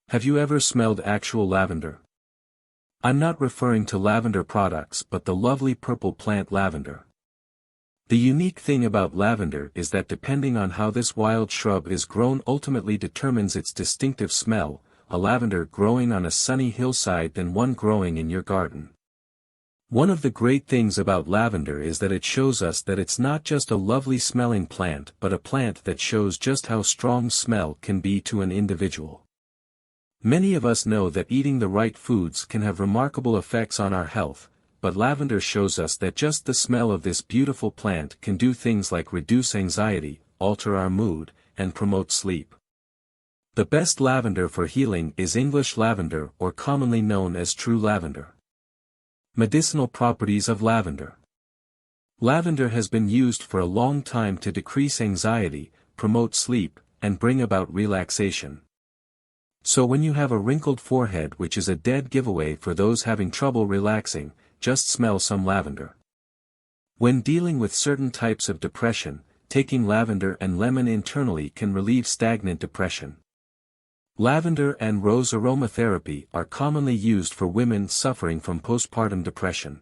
Have you ever smelled actual lavender? I'm not referring to lavender products but the lovely purple plant lavender. The unique thing about lavender is that depending on how this wild shrub is grown ultimately determines its distinctive smell, a lavender growing on a sunny hillside than one growing in your garden. One of the great things about lavender is that it shows us that it's not just a lovely smelling plant but a plant that shows just how strong smell can be to an individual. Many of us know that eating the right foods can have remarkable effects on our health, but lavender shows us that just the smell of this beautiful plant can do things like reduce anxiety, alter our mood, and promote sleep. The best lavender for healing is English lavender, or commonly known as true lavender. Medicinal properties of lavender. Lavender has been used for a long time to decrease anxiety, promote sleep, and bring about relaxation. So when you have a wrinkled forehead, which is a dead giveaway for those having trouble relaxing, just smell some lavender. When dealing with certain types of depression, taking lavender and lemon internally can relieve stagnant depression. Lavender and rose aromatherapy are commonly used for women suffering from postpartum depression.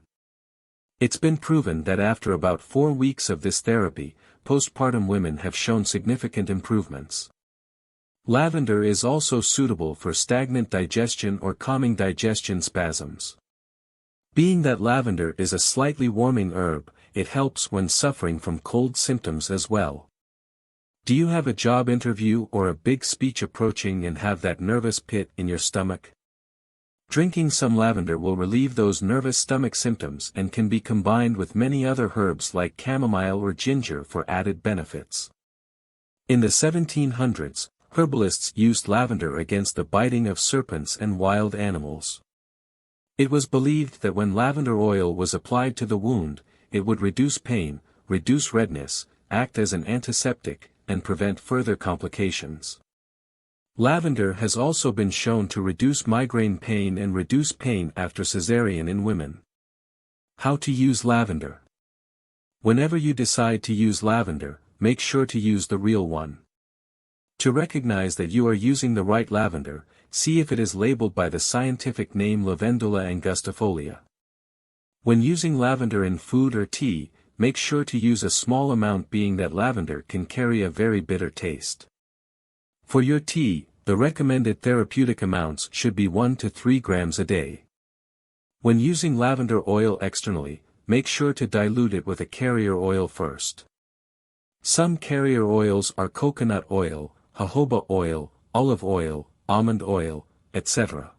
It's been proven that after about 4 weeks of this therapy, postpartum women have shown significant improvements. Lavender is also suitable for stagnant digestion or calming digestion spasms. Being that lavender is a slightly warming herb, it helps when suffering from cold symptoms as well. Do you have a job interview or a big speech approaching and have that nervous pit in your stomach? Drinking some lavender will relieve those nervous stomach symptoms and can be combined with many other herbs like chamomile or ginger for added benefits. In the 1700s, herbalists used lavender against the biting of serpents and wild animals. It was believed that when lavender oil was applied to the wound, it would reduce pain, reduce redness, act as an antiseptic, and prevent further complications. Lavender has also been shown to reduce migraine pain and reduce pain after cesarean in women. How to use lavender. Whenever you decide to use lavender, make sure to use the real one. To recognize that you are using the right lavender, see if it is labeled by the scientific name Lavandula angustifolia. When using lavender in food or tea, make sure to use a small amount, being that lavender can carry a very bitter taste. For your tea, the recommended therapeutic amounts should be 1 to 3 grams a day. When using lavender oil externally, make sure to dilute it with a carrier oil first. Some carrier oils are coconut oil, jojoba oil, olive oil, almond oil, etc.